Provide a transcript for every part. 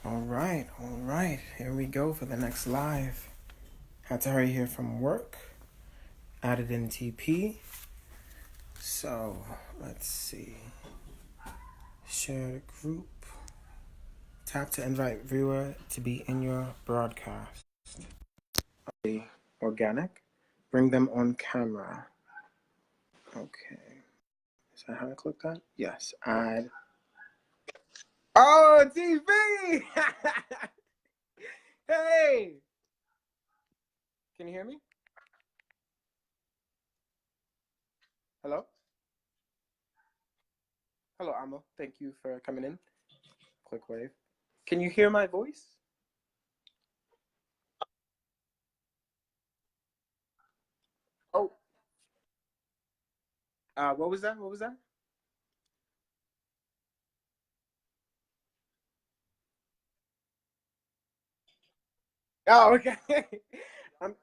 All right. Here we go for the next live. Had to hurry here from work. Added in TP. So let's see. Share the group. Tap to invite viewer to be in your broadcast. Organic. Bring them on camera. Okay. Is that how I click that? Yes. Add. Oh, TV! Hey! Can you hear me? Hello? Hello, Amo. Thank you for coming in. Quick wave. Can you hear my voice? Oh, what was that? What was that? Oh, okay. um,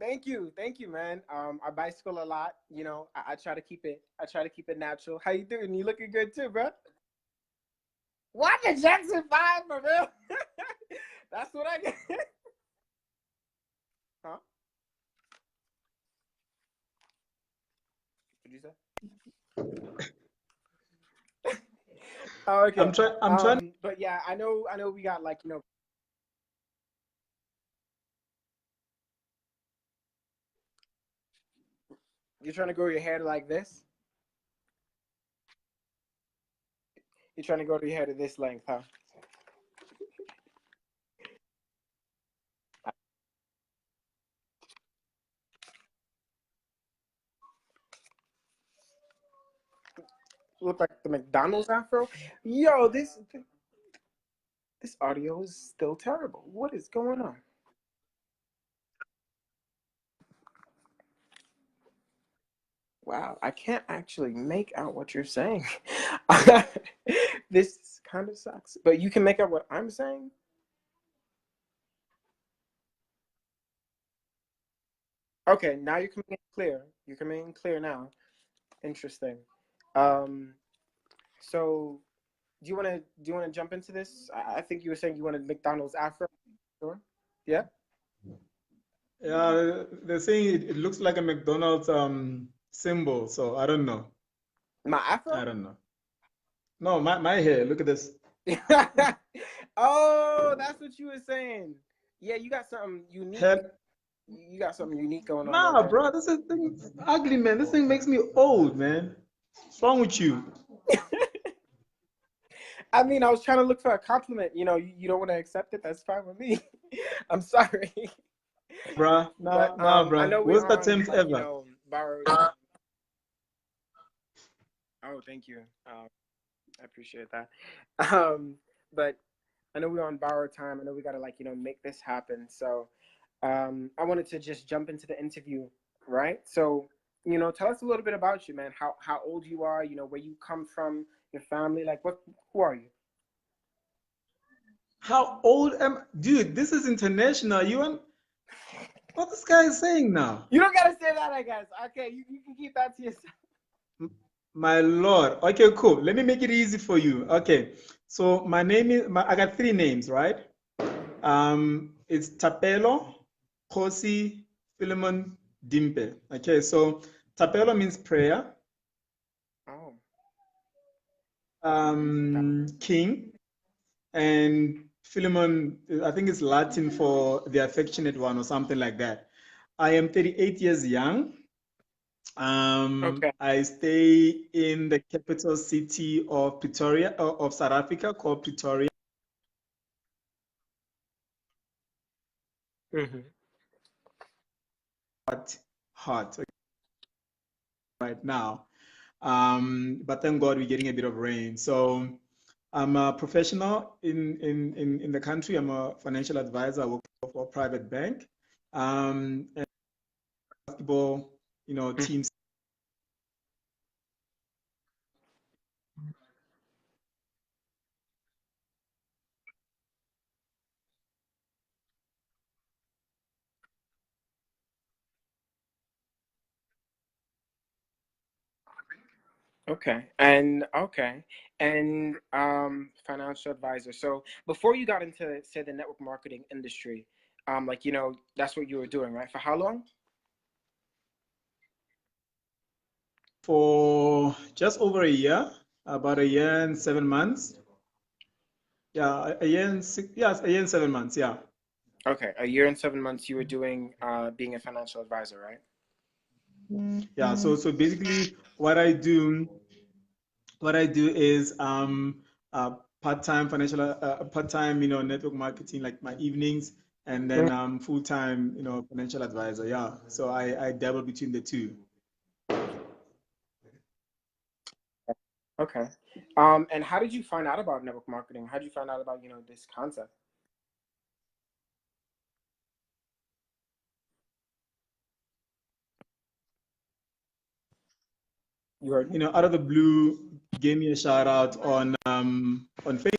thank you, man. I bicycle a lot. You know, I try to keep it. I try to keep it natural. How you doing? You looking good too, bro. What the Jackson Five for real? That's what I get. Huh? What'd you say? Oh, okay. I'm trying. But yeah, I know. We got like you're trying to grow your hair like this. You're trying to grow your hair to this length, huh? Look like the McDonald's afro. Yo, this audio is still terrible. What is going on? Wow, I can't actually make out what you're saying. This kind of sucks. But you can make out what I'm saying? Okay, now you're coming in clear. You're coming in clear now. Interesting. Um, so do you wanna jump into this? I think you were saying you wanted McDonald's afro. Sure. Yeah? Yeah, they're saying it looks like a McDonald's symbol, so I don't know. My I afro? don't know. No, my hair. Look at this. Oh, that's what you were saying. Yeah, you got something unique. Hair. You got something unique going on right Nah, there. bro, this is thing ugly, man. This thing makes me old, man. What's wrong with you, I mean, I was trying to look for a compliment. You know, you don't want to accept it. That's fine with me. I'm sorry, bro? Nah, but nah, I bro. know we're Worst on attempt like ever. borrowed. Oh, thank you. I appreciate that. Um, but I know we're on borrowed time. I know we gotta like make this happen. So I wanted to just jump into the interview, right? So tell us a little bit about you, man. How old you are? You know, where you come from, your family. Like, what? Who are you? How old am, dude? This is international. You want what this guy is saying now? You don't gotta say that, I guess. Okay, you can keep that to yourself. My Lord. Okay, cool. Let me make it easy for you. Okay. So my name is I got three names, right? It's Thapelo, Kosi, Philemon, Dimpe. Okay, so Thapelo means prayer, Oh, king, and Philemon, I think it's Latin for the affectionate one or something like that. I am 38 years young. okay. I stay in the capital city of Pretoria, of South Africa, called Pretoria. Hmm. Hot, hot right now. But thank God we're getting a bit of rain. So I'm a professional in the country. I'm a financial advisor. I work for a private bank. And basketball, teams. Okay, and financial advisor. So before you got into say the network marketing industry, like that's what you were doing, right? For how long? For just over a year, about a year and 7 months. Yeah, a year and six, yes, a year and 7 months. Yeah. Okay, a year and 7 months you were doing being a financial advisor, right? Yeah. So basically, what I do is part-time part-time, network marketing, like my evenings, and Mm. then full-time, financial advisor. Yeah. So I dabble between the two. Okay. And how did you find out about network marketing? How did you find out about this concept? You heard me? Out of the blue, gave me a shout out on Facebook.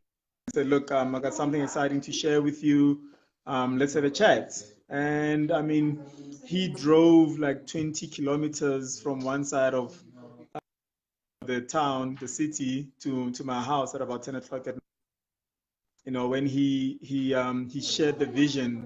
Said, look, I got something exciting to share with you. Let's have a chat. And I mean, he drove like 20 kilometers from one side of the town, the city, to my house at about 10 o'clock at night. When he shared the vision.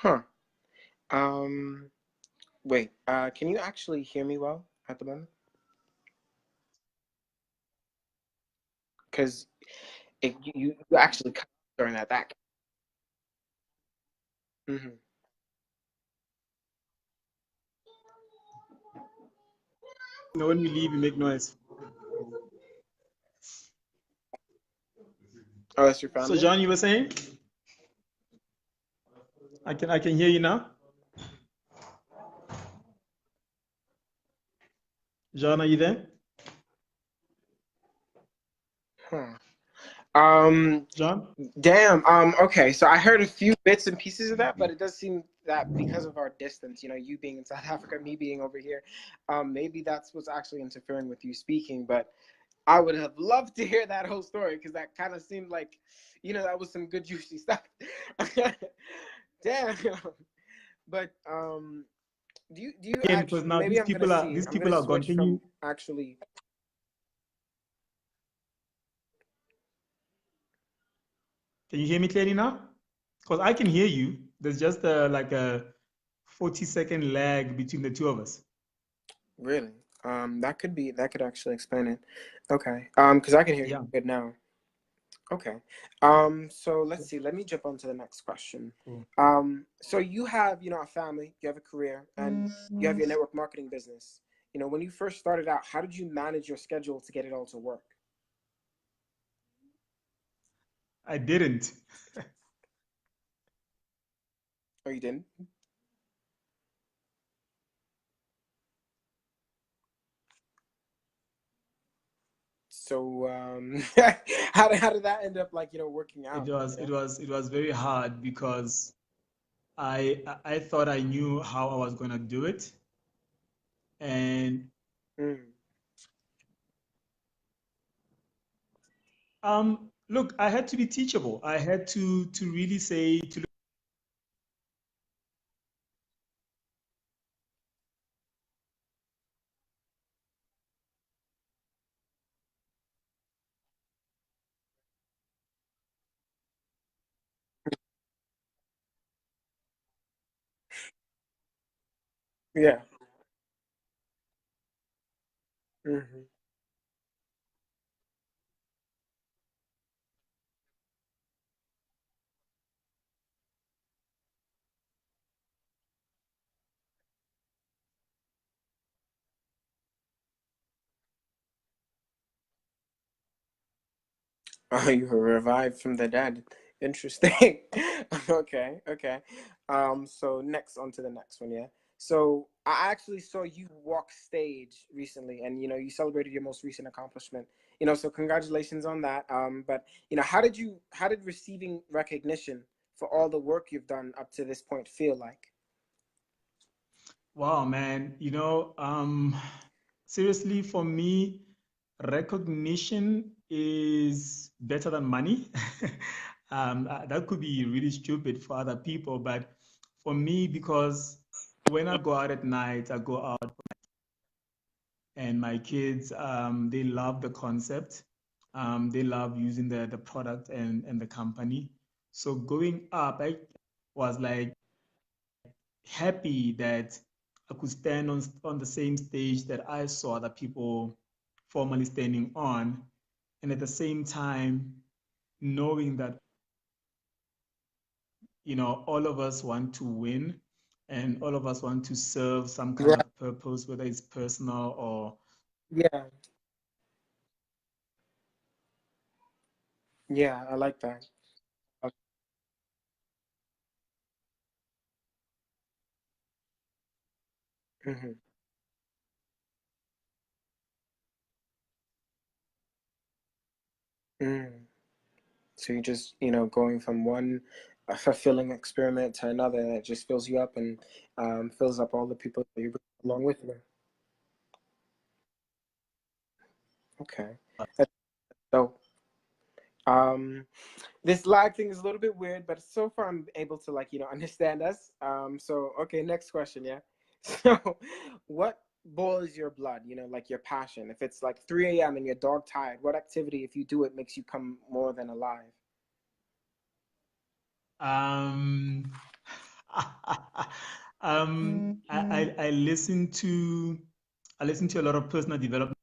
Huh. Um, Wait, can you actually hear me well at the moment? Because you actually cut during that. Mm-hmm. When we leave, we make noise. Oh, that's your So, family? John, you were saying? I can hear you now. John, are you there? Huh. Um, John? Damn. Okay, so I heard a few bits and pieces of that, but it does seem that because of our distance, you being in South Africa, me being over here, maybe that's what's actually interfering with you speaking. But I would have loved to hear that whole story because that kind of seemed like, that was some good juicy stuff. Damn. But do you Again, because actually now maybe these I'm gonna people are see these I'm gonna people are gone. switch Can you from actually. can you hear me clearly now? Because I can hear you. There's just like a 40-second lag between the two of us. Really? That could actually explain it. Okay. Because I can hear you Yeah. good now. Okay. So let's see. Let me jump on to the next question. Cool. So you have, a family, you have a career, and you have your network marketing business. When you first started out, how did you manage your schedule to get it all to work? I didn't. Or you didn't? So how did that end up like, working It out, was you it know? was it was very hard because I thought I knew how I was gonna do it, and Mm. look, I had to be teachable. I had to really say to Yeah. Hmm. Oh, you were revived from the dead. Interesting. Okay, okay. So next on to the next one, yeah. So I actually saw you walk stage recently, and you celebrated your most recent accomplishment. So congratulations on that. But how did receiving recognition for all the work you've done up to this point feel like? Wow, man. Seriously, for me, recognition is better than money. That could be really stupid for other people, but for me, because when I go out at night, I go out and my kids, they love the concept. They love using the product and the company. So going up, I was like happy that I could stand on the same stage that I saw other people formerly standing on. And at the same time, knowing that, all of us want to win and all of us want to serve some kind Yeah, of purpose, whether it's personal or yeah, yeah. I like that. Mm-hmm. Mm. So you just, going from one fulfilling experiment to another that just fills you up and fills up all the people that you bring along with you. Okay. So um, this lag thing is a little bit weird, but so far I'm able to understand us. So okay, next question, yeah. So what boils your blood? Like your passion. If it's like 3 a.m. and you're dog tired, what activity, if you do it, makes you come more than alive? um, I listen to a lot of personal development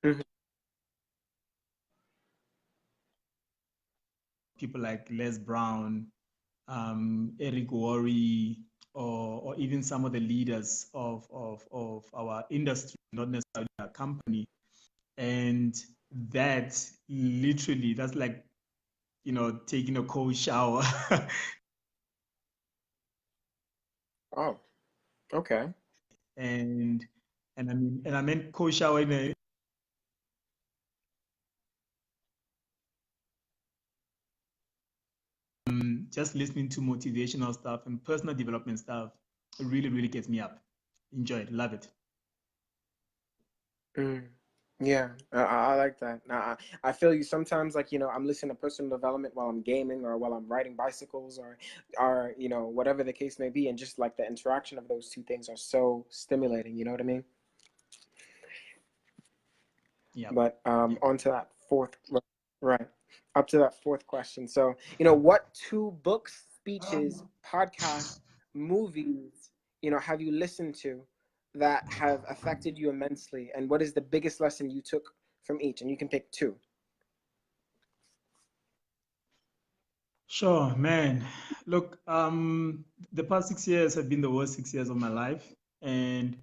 Mhm. people like Les Brown, Eric Worre, or even some of the leaders of our industry, not necessarily our company. And that literally, that's like, taking a cold shower. Oh, okay. and I mean cold shower in just listening to motivational stuff and personal development stuff really, really gets me up. Enjoy it, love it. Mm. Yeah, I like that. I feel you sometimes, I'm listening to personal development while I'm gaming or while I'm riding bicycles or whatever the case may be, and just like the interaction of those two things are so stimulating. You know what I mean? Yep, But yep. on to that fourth, right? Up to that fourth question. So, what two books, speeches, podcasts, movies, have you listened to that have affected you immensely? And what is the biggest lesson you took from each? And you can pick two. Sure, man. Look, the past 6 years have been the worst 6 years of my life. And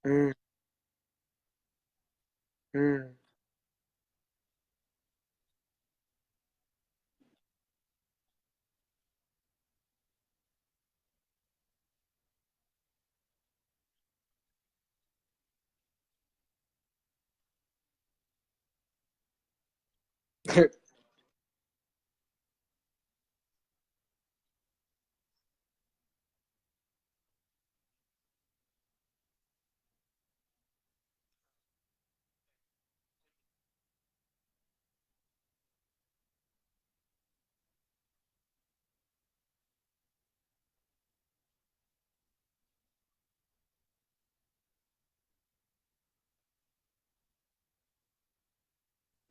Mm, mm.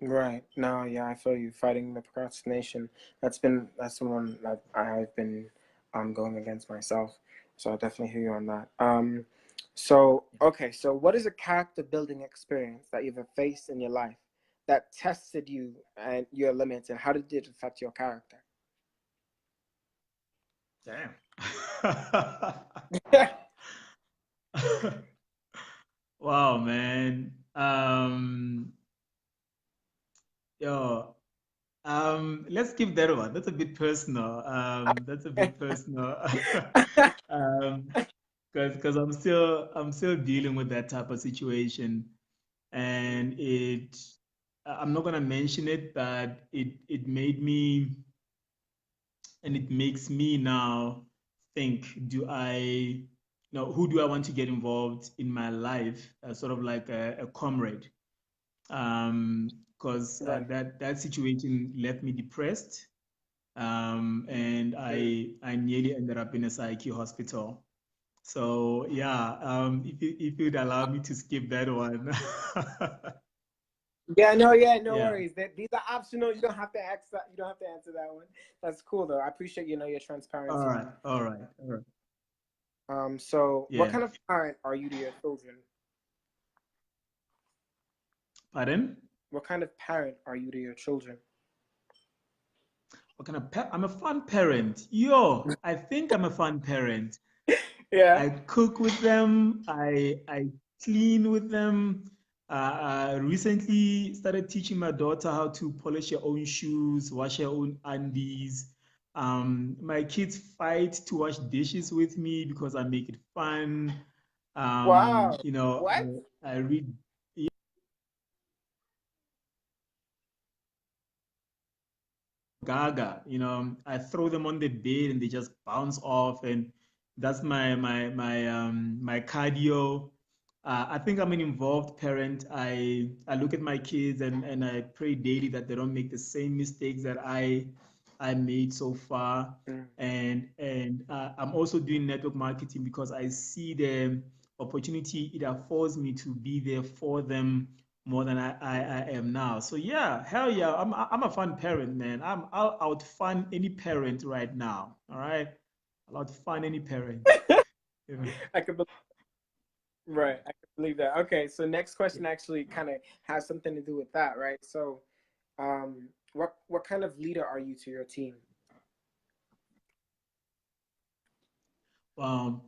Right. No, yeah, I feel you. Fighting the procrastination. That's the one that I've been going against myself. So I definitely hear you on that. So okay, so what is a character building experience that you've faced in your life that tested you and your limits, and how did it affect your character? Damn. Wow, man. Yo, let's give that one. That's a bit personal. That's a bit personal. Um, because I'm still dealing with that type of situation, and I'm not gonna mention it, but it made me, and it makes me now think, who do I want to get involved in my life, sort of like a comrade, because Right. that situation left me depressed, and Mm. I nearly ended up in a psyche hospital. So yeah, if you'd allow me to skip that one. Yeah, no, yeah, no Yeah. worries. These are optional. You don't have to ask that. You don't have to answer that one. That's cool though. I appreciate your All transparency on right. that. All right. All right. So what Yeah. kind of parent are you to your children? Pardon? What kind of parent are you to your children? What kind of I'm a fun parent. Yo, I think I'm a fun parent. Yeah. I cook with them. I clean with them. I recently started teaching my daughter how to polish her own shoes, wash her own undies. My kids fight to wash dishes with me because I make it fun. Wow. What? I read gaga. I throw them on the bed and they just bounce off, and that's my cardio. I think I'm an involved parent. I look at my kids, and I pray daily that they don't make the same mistakes that I made so far. Mm. And I'm also doing network marketing because I see the opportunity it affords me to be there for them more than I am now. So yeah, hell yeah, I'm a fun parent, man. I'll out fun any parent right now. All right, I'll out fun any parent. Yeah. I could believe, right. I could believe that. Okay, so next question actually kind of has something to do with that, right? So, what kind of leader are you to your team? Wow.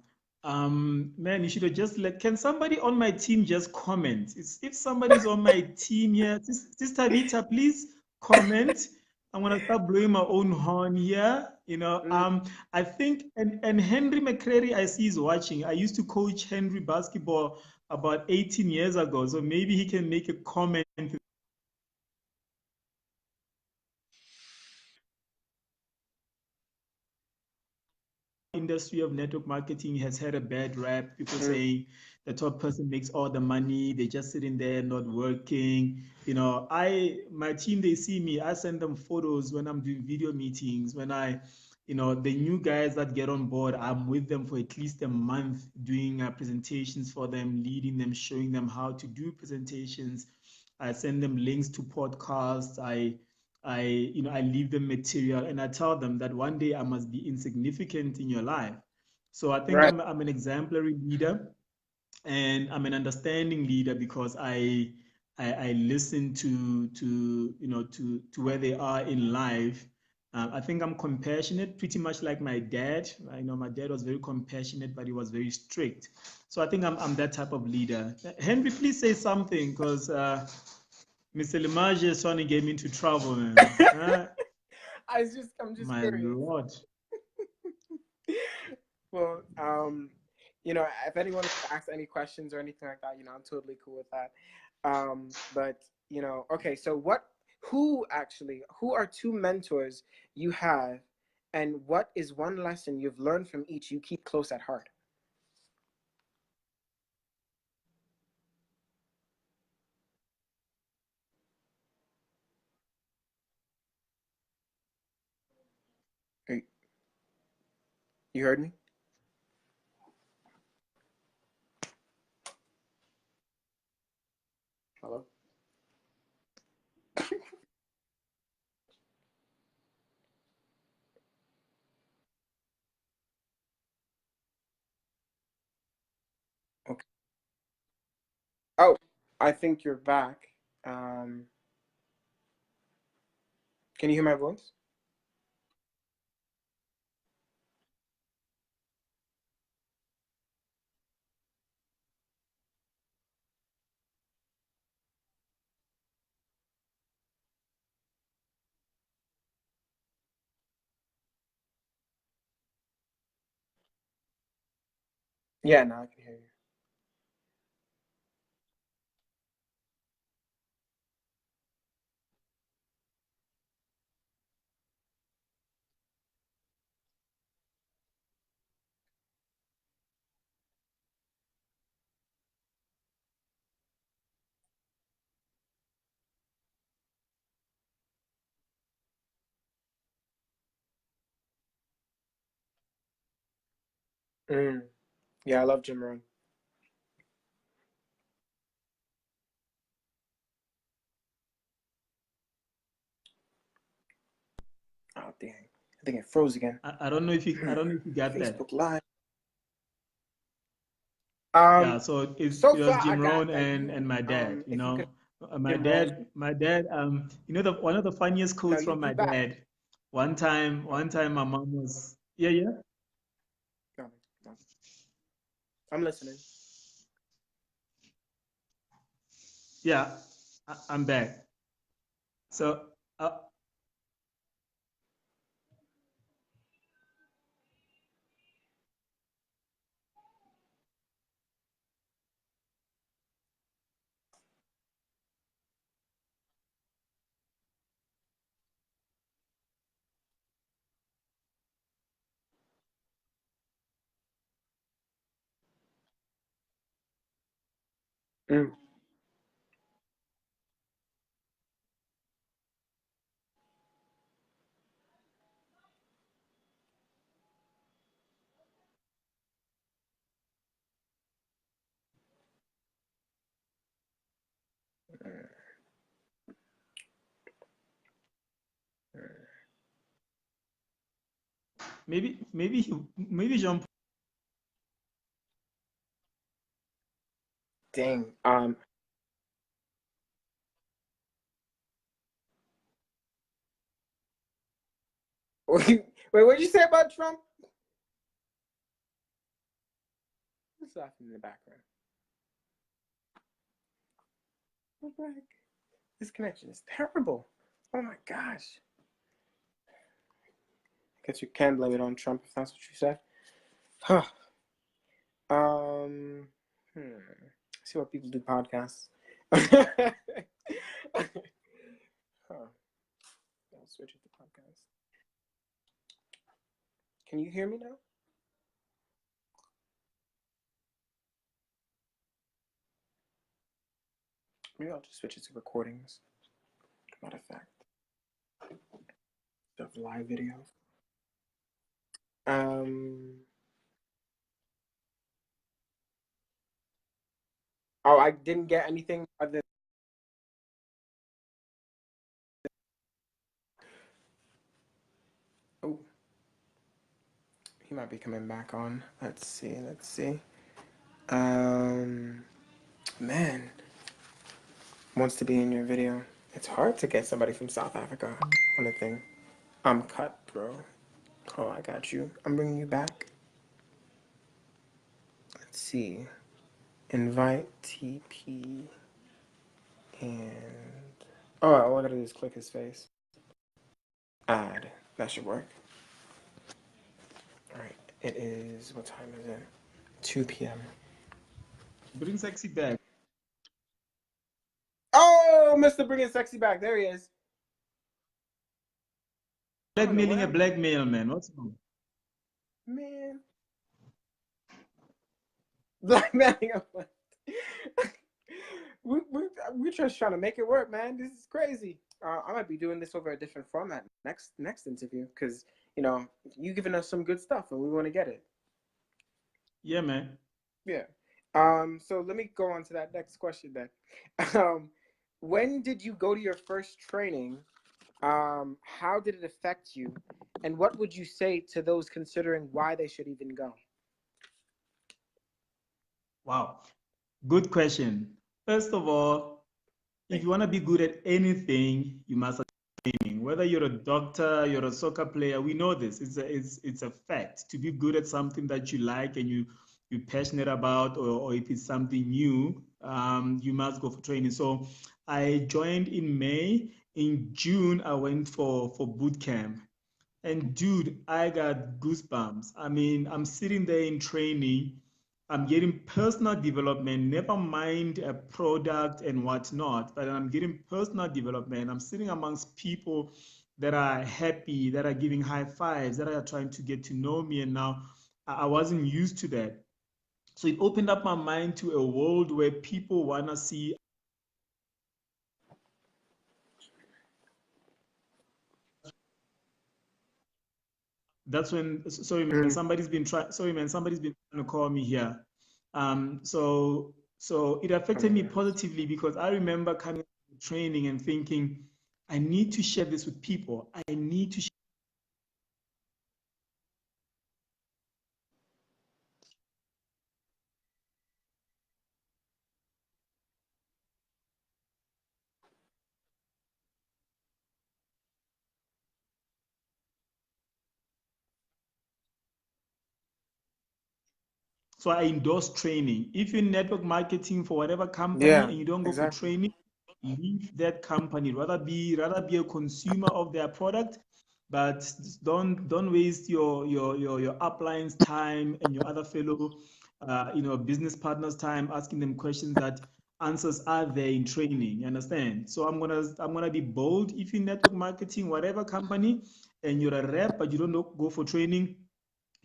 Man, you should have just let. Can somebody on my team just comment? If somebody's on my team here, Sister Vita, please comment. I'm gonna start blowing my own horn here. Mm. I think, and Henry McCreary, I see is watching. I used to coach Henry basketball about 18 years ago, so maybe he can make a comment. Industry of network marketing has had a bad rap. People Mm. saying the top person makes all the money, they just sitting there not working. My team, they see me, I send them photos when I'm doing video meetings. When the new guys that get on board, I'm with them for at least a month doing presentations for them, leading them, showing them how to do presentations. I send them links to podcasts. I leave them material, and I tell them that one day I must be insignificant in your life. So I think Right. I'm an exemplary leader, and I'm an understanding leader because I listen to where they are in life. I think I'm compassionate, pretty much like my dad. I know my dad was very compassionate, but he was very strict. So I think I'm that type of leader. Henry, please say something, because Mr. Limage is trying to get me into trouble, man. I'm just My curious. Lord. Well, if anyone wants to ask any questions or anything like that, I'm totally cool with that. But okay, so who are two mentors you have, and what is one lesson you've learned from each you keep close at heart? Hey, you heard me? Hello? Oh, I think you're back. Um, can you hear my voice? Yeah, now I can hear you. Mm. Yeah, I love Jim Rohn. Oh dang! I think it froze again. I don't know if you I don't know if you got that. Facebook Live. Yeah, Um, so so it was far I Jim got Rohn that and my dad, you if you could, know. My Jim Rohn. dad, you know, one of the funniest No, quotes from you my back. dad. One time my mom was, yeah. No, no, I'm listening. Yeah, I'm back. So, uh, Mm. maybe Jean. Dang. Wait, what did you say about Trump? Who's laughing in the background? What the heck? This connection is terrible. Oh my gosh. I guess you can blame it on Trump if that's what you said. Huh. Um. See what people do podcasts. Huh. I'll switch it to podcast. Can you hear me now? Maybe I'll just switch it to recordings. Matter of fact, of live videos. Um. Oh, I didn't get anything other. Oh, he might be coming back on. Let's see. Let's see. Um. Man, wants to be in your video. It's hard to get somebody from South Africa on a thing. I'm cut, bro. Oh, I got you. I'm bringing you back. Let's see. Invite TP and all I gotta do is click his face. Add. That should work. All right. It is. What time is it? 2 p.m. Bring sexy back. Oh, Mr. Bringing Sexy back. There he is. I don't know what Blackmailing a happened. blackmail, man. What's wrong? Man. Blackmailing a we're just trying to make it work, man. This is crazy. I might be doing this over a different format next interview because you giving us some good stuff and we want to get it. Yeah, man. Yeah. So let me go on to that next question then. Um, when did you go to your first training? How did it affect you? And what would you say to those considering why they should even go? Wow. Good question. First of all, if you want to be good at anything, you must have training. Whether you're a doctor, you're a soccer player, we know this. It's a fact. To be good at something that you like and you're passionate about, or if it's something new, you must go for training. So I joined in May. In June, I went for boot camp. And dude, I got goosebumps. I mean, I'm sitting there in training. I'm getting personal development, never mind a product and whatnot, but I'm getting personal development. I'm sitting amongst people that are happy, that are giving high fives, that are trying to get to know me. And now I wasn't used to that. So it opened up my mind to a world where people want to see. That's when, sorry man, somebody's been trying. Sorry man, somebody's been trying to call me here. So it affected me positively because I remember coming to training and thinking, I need to share this with people. I need to. So I endorse training. If you're in network marketing for whatever company Yeah, and you don't go for exactly. training, leave that company. Rather be a consumer of their product, but don't waste your upline's time and your other fellow business partners' time asking them questions that answers are there in training. You understand? So I'm gonna be bold. If you're in network marketing, whatever company, and you're a rep, but you don't go for training,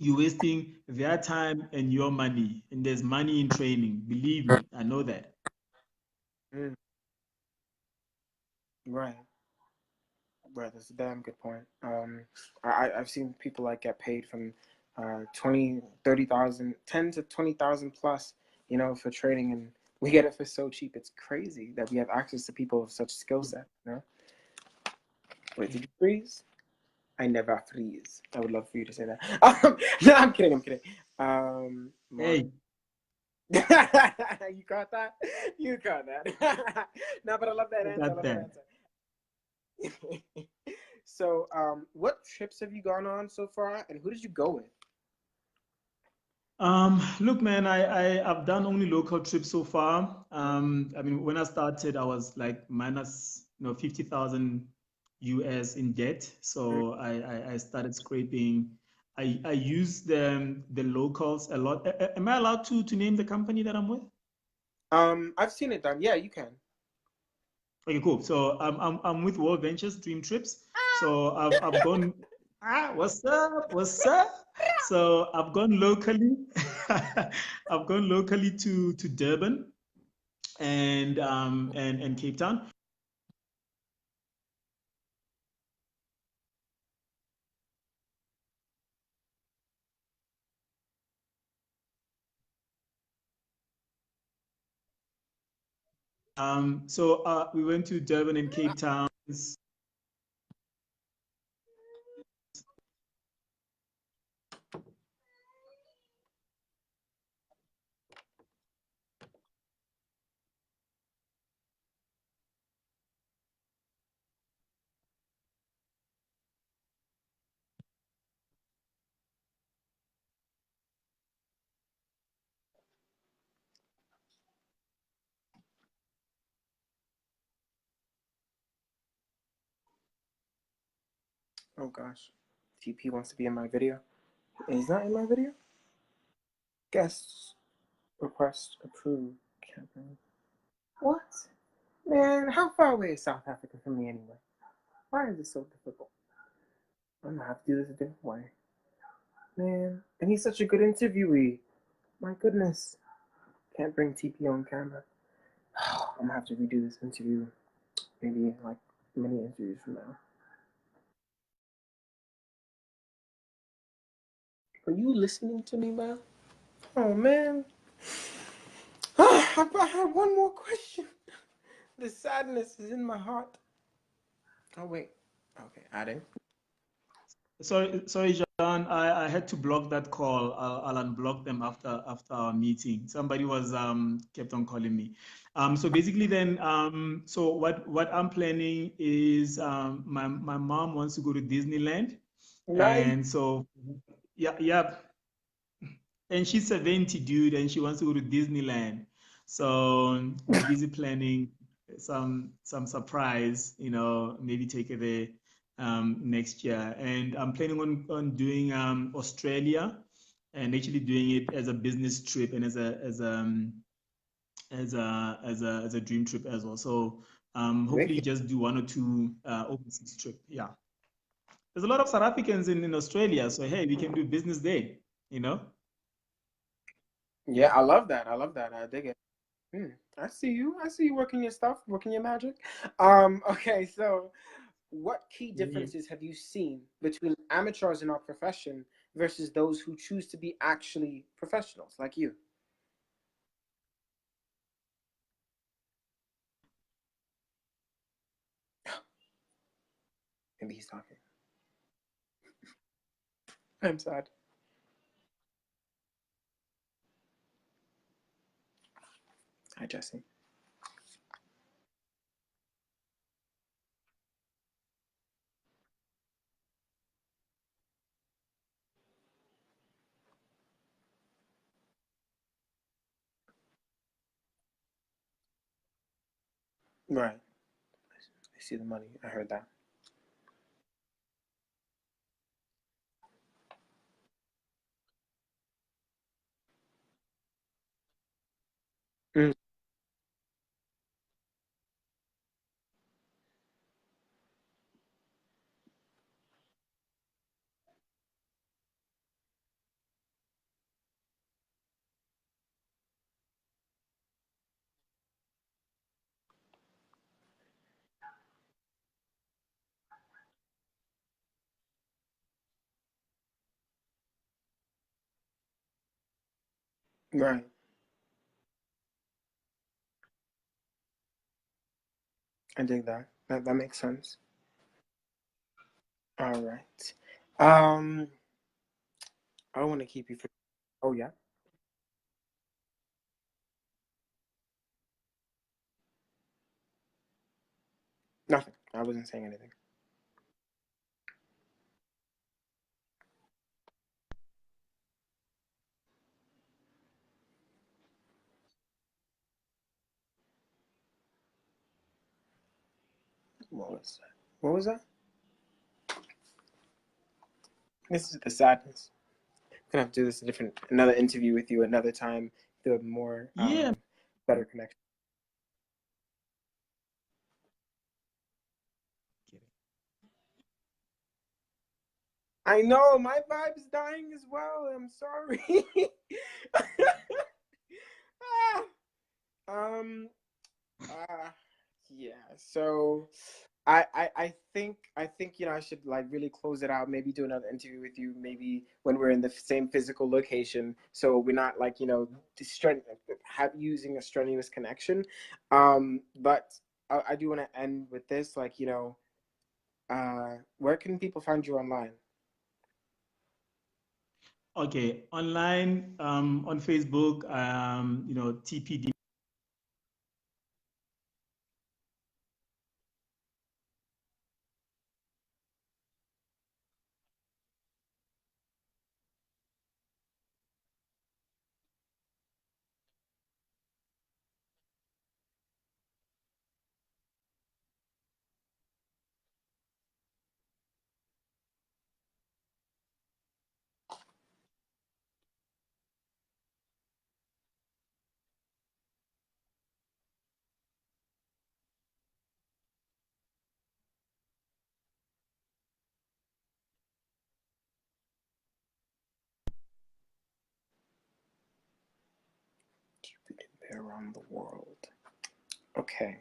you're wasting their time and your money. And there's money in training. Believe me, I know that. Mm, right. Right, that's a damn good point. I've seen people like get paid from 20, 30,000, 10 to 20,000 plus, for training, and we get it for so cheap. It's crazy that we have access to people of such skill set. Wait, did you freeze? I never freeze. I would love for you to say that. No, I'm kidding. I'm kidding. Mark. Hey, You caught that? You caught that. No, but I love that I answer. I got love that that. answer. So, what trips have you gone on so far, and who did you go with? Look, man, I've done only local trips so far. I mean, when I started, I was like minus, 50,000 US in debt. Mm. So I started scraping. I use the locals a lot. Am I allowed to name the company that I'm with? I've seen it done. Yeah, you can. Okay, cool. So I'm with World Ventures Dream Trips. So I've gone. What's up? What's up? So I've gone locally. I've gone locally to Durban and Cape Town. So we went to Durban and Cape Town. Oh gosh, TP wants to be in my video. He's not in my video. Guest request approved. Campaign. What? Man, how far away is South Africa from me anyway? Why is it so difficult? I'm gonna have to do this a different way. Man, and he's such a good interviewee. My goodness. Can't bring TP on camera. I'm gonna have to redo this interview maybe like many interviews from now. Are you listening to me, man? Oh man. I had one more question. The sadness is in my heart. Oh wait. Okay, adding. Sorry, I had to block that call. I'll unblock them after our meeting. Somebody was kept on calling me. So basically, then so what I'm planning is my mom wants to go to Disneyland, Nice. and so yeah, and she's 70, dude, and she wants to go to Disneyland. So we're busy planning some surprise, maybe take her there next year. And I'm planning on doing Australia and actually doing it as a business trip and as a dream trip as well. So hopefully Wicked. just do one or two overseas trip. Yeah. There's a lot of South Africans in Australia, so hey, we can do business there, you know? Yeah, I love that. I love that. I dig it. I see you. I see you working your stuff, working your magic. Okay, so what key Mhm. differences have you seen between amateurs in our profession versus those who choose to be actually professionals like you? Maybe he's talking. I'm sad. Hi, Jesse. Right. I see the money. I heard that. Mm, right. I dig that. That makes sense. All right. I don't want to keep you for. Oh yeah. Nothing. I wasn't saying anything. What was that? What was that? This is the sadness. Gonna have to do this another interview with you another time. Do a more Yeah. better connection. I know my vibe's dying as well. I'm sorry. Ah, um. Yeah. So, I think I should like really close it out. Maybe do another interview with you. Maybe when we're in the same physical location, so we're not like have using a strenuous connection. But I do want to end with this. Like where can people find you online? Okay, online, on Facebook, TP Around the world. Okay.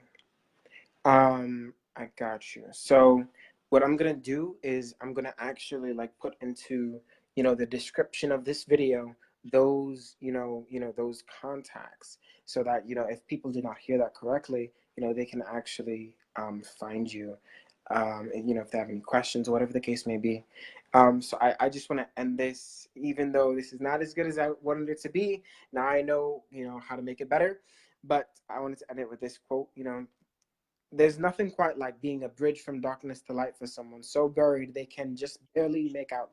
I got you. So what I'm gonna do is I'm gonna actually like put into, the description of this video those, those contacts so that, if people did not hear that correctly, they can actually find you. and, if they have any questions, whatever the case may be. So I just want to end this, even though this is not as good as I wanted it to be. Now I know, how to make it better, but I wanted to end it with this quote. There's nothing quite like being a bridge from darkness to light for someone so buried they can just barely make out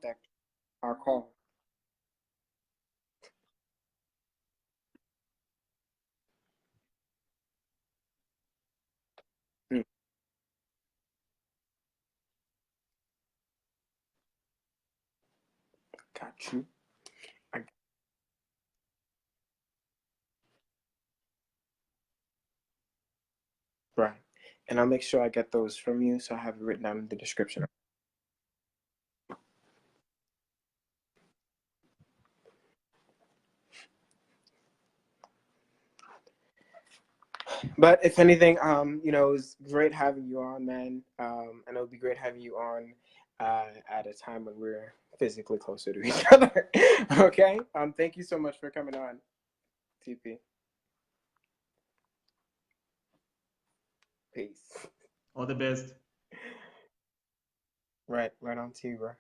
our call. Mm, got you. I, right. And I'll make sure I get those from you, so I have it written down in the description. But if anything, it was great having you on, man. And it'll be great having you on at a time when we're physically closer to each other. Okay. Thank you so much for coming on, TP. Peace. All the best. Right on to you, bro.